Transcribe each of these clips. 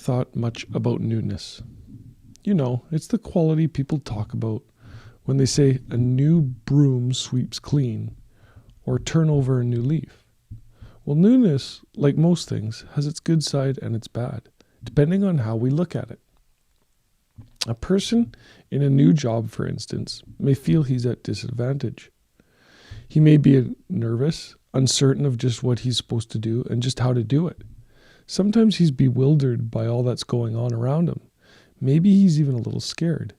thought much about newness? You know, it's the quality people talk about when they say a new broom sweeps clean or turn over a new leaf. Well, newness, like most things, has its good side and its bad, depending on how we look at it. A person in a new job, for instance, may feel he's at disadvantage. He may be nervous, uncertain of just what he's supposed to do and just how to do it. Sometimes he's bewildered by all that's going on around him. Maybe he's even a little scared.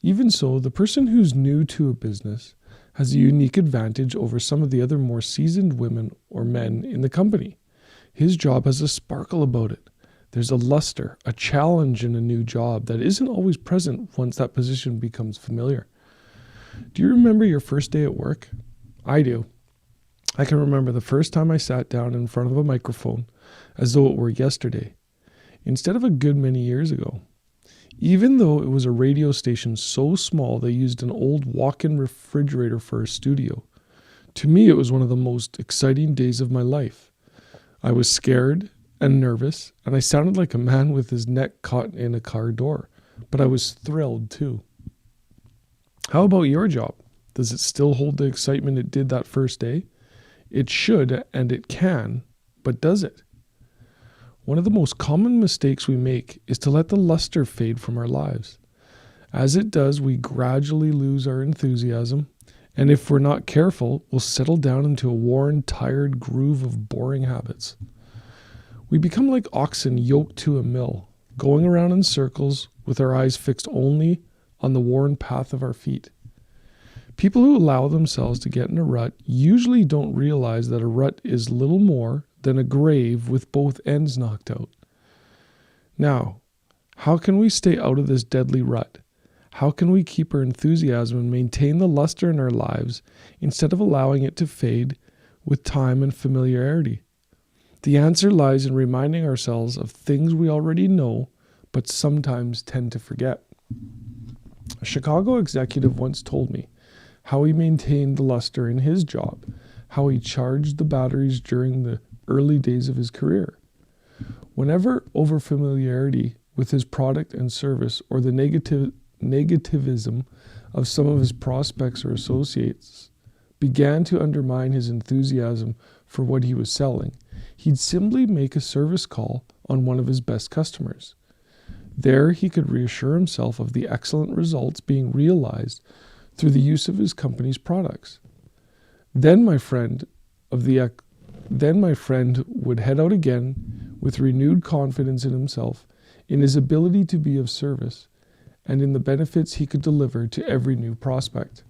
Even so, the person who's new to a business has a unique advantage over some of the other more seasoned women or men in the company. His job has a sparkle about it. There's a luster, a challenge in a new job that isn't always present once that position becomes familiar. Do you remember your first day at work? I do. I can remember the first time I sat down in front of a microphone as though it were yesterday, instead of a good many years ago. Even though it was a radio station so small they used an old walk-in refrigerator for a studio, to me it was one of the most exciting days of my life. I was scared and nervous, and I sounded like a man with his neck caught in a car door, but I was thrilled too. How about your job? Does it still hold the excitement it did that first day? It should, and it can, but does it? One of the most common mistakes we make is to let the luster fade from our lives. As it does, we gradually lose our enthusiasm, and if we're not careful, we'll settle down into a worn, tired groove of boring habits. We become like oxen yoked to a mill, going around in circles with our eyes fixed only on the worn path of our feet. People who allow themselves to get in a rut usually don't realize that a rut is little more than a grave with both ends knocked out. Now, how can we stay out of this deadly rut? How can we keep our enthusiasm and maintain the luster in our lives instead of allowing it to fade with time and familiarity? The answer lies in reminding ourselves of things we already know, but sometimes tend to forget. A Chicago executive once told me how he maintained the luster in his job, how he charged the batteries during the early days of his career. Whenever overfamiliarity with his product and service or the negativism of some of his prospects or associates began to undermine his enthusiasm for what he was selling, he'd simply make a service call on one of his best customers. There he could reassure himself of the excellent results being realized through the use of his company's products. Then my friend would head out again with renewed confidence in himself, in his ability to be of service, and in the benefits he could deliver to every new prospect.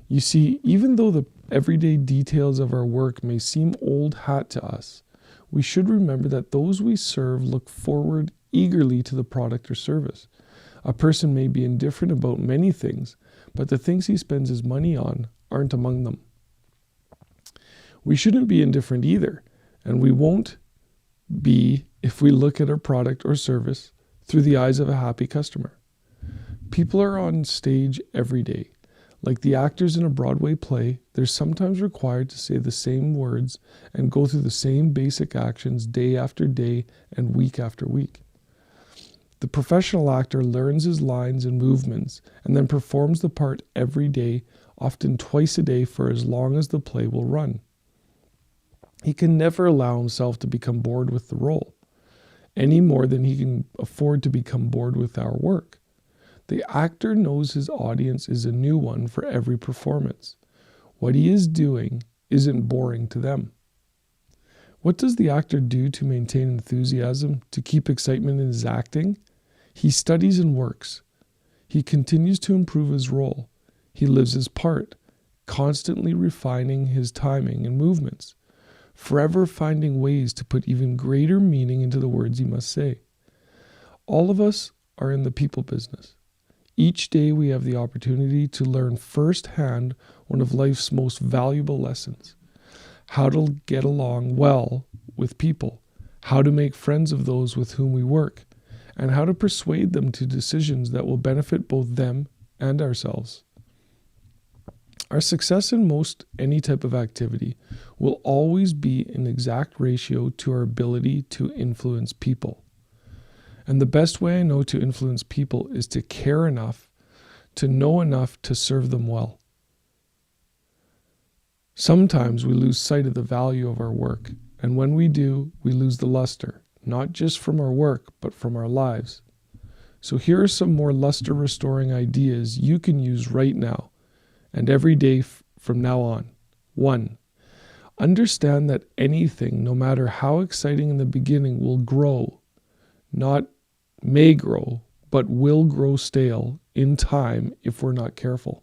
You see, even though the everyday details of our work may seem old hat to us, we should remember that those we serve look forward eagerly to the product or service. A person may be indifferent about many things, but the things he spends his money on aren't among them. We shouldn't be indifferent either, and we won't be if we look at our product or service through the eyes of a happy customer. People are on stage every day. Like the actors in a Broadway play, they're sometimes required to say the same words and go through the same basic actions day after day and week after week. The professional actor learns his lines and movements and then performs the part every day, often twice a day for as long as the play will run. He can never allow himself to become bored with the role, any more than he can afford to become bored with our work. The actor knows his audience is a new one for every performance. What he is doing isn't boring to them. What does the actor do to maintain enthusiasm, to keep excitement in his acting? He studies and works. He continues to improve his role. He lives his part, constantly refining his timing and movements, forever finding ways to put even greater meaning into the words he must say. All of us are in the people business. Each day we have the opportunity to learn firsthand one of life's most valuable lessons: how to get along well with people, how to make friends of those with whom we work, and how to persuade them to decisions that will benefit both them and ourselves. Our success in most any type of activity will always be an exact ratio to our ability to influence people. And the best way I know to influence people is to care enough, to know enough to serve them well. Sometimes we lose sight of the value of our work, and when we do, we lose the luster, not just from our work, but from our lives. So here are some more luster-restoring ideas you can use right now and every day from now on. 1. Understand that anything, no matter how exciting in the beginning, will grow. Not may grow, but will grow stale in time if we're not careful.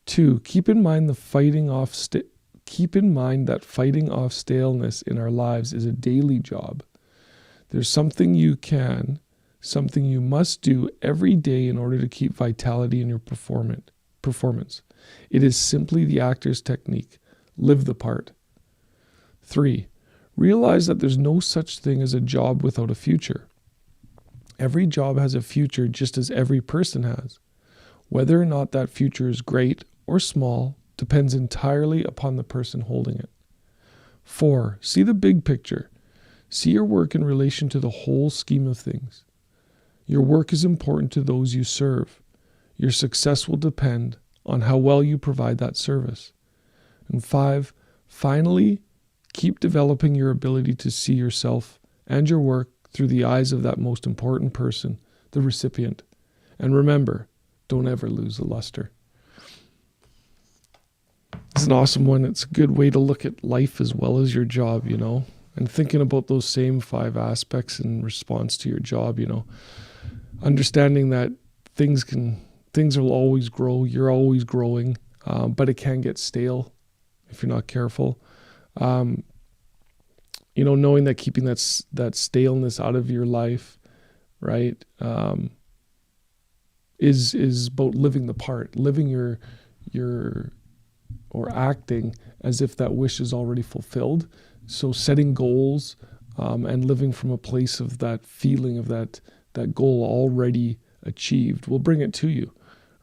2. Keep in mind that fighting off staleness in our lives is a daily job. There's something you must do every day in order to keep vitality in your performance. It is simply the actor's technique. Live the part. 3. Realize that there's no such thing as a job without a future. Every job has a future just as every person has. Whether or not that future is great or small depends entirely upon the person holding it. 4. See the big picture. See your work in relation to the whole scheme of things. Your work is important to those you serve. Your success will depend on how well you provide that service. And 5, finally, keep developing your ability to see yourself and your work through the eyes of that most important person, the recipient. And remember, don't ever lose the luster. It's an awesome one. It's a good way to look at life as well as your job, and thinking about those same 5 aspects in response to your job, understanding that things will always grow. You're always growing, but it can get stale if you're not careful. Knowing that keeping that staleness out of your life, right, is about living the part, living your or acting as if that wish is already fulfilled. So setting goals and living from a place of that feeling of that goal already achieved will bring it to you,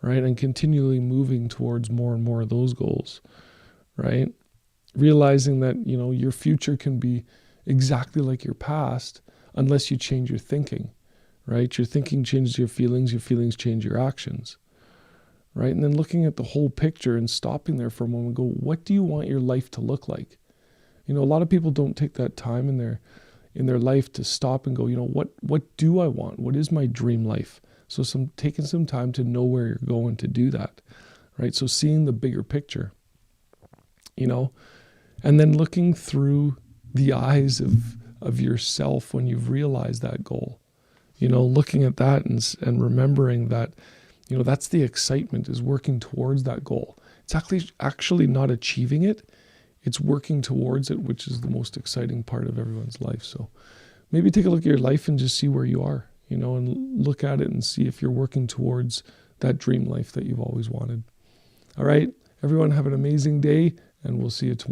right? And continually moving towards more and more of those goals, right? Realizing that, your future can be exactly like your past unless you change your thinking, right? Your thinking changes your feelings change your actions, right? And then looking at the whole picture and stopping there for a moment and go, what do you want your life to look like? A lot of people don't take that time in their life to stop and go, what do I want? What is my dream life? So taking some time to know where you're going to do that, right? So seeing the bigger picture, and then looking through the eyes of yourself when you've realized that goal, looking at that and remembering that, that's the excitement, is working towards that goal. It's actually not achieving it. It's working towards it, which is the most exciting part of everyone's life. So maybe take a look at your life and just see where you are, and look at it and see if you're working towards that dream life that you've always wanted. All right, everyone, have an amazing day, and we'll see you tomorrow.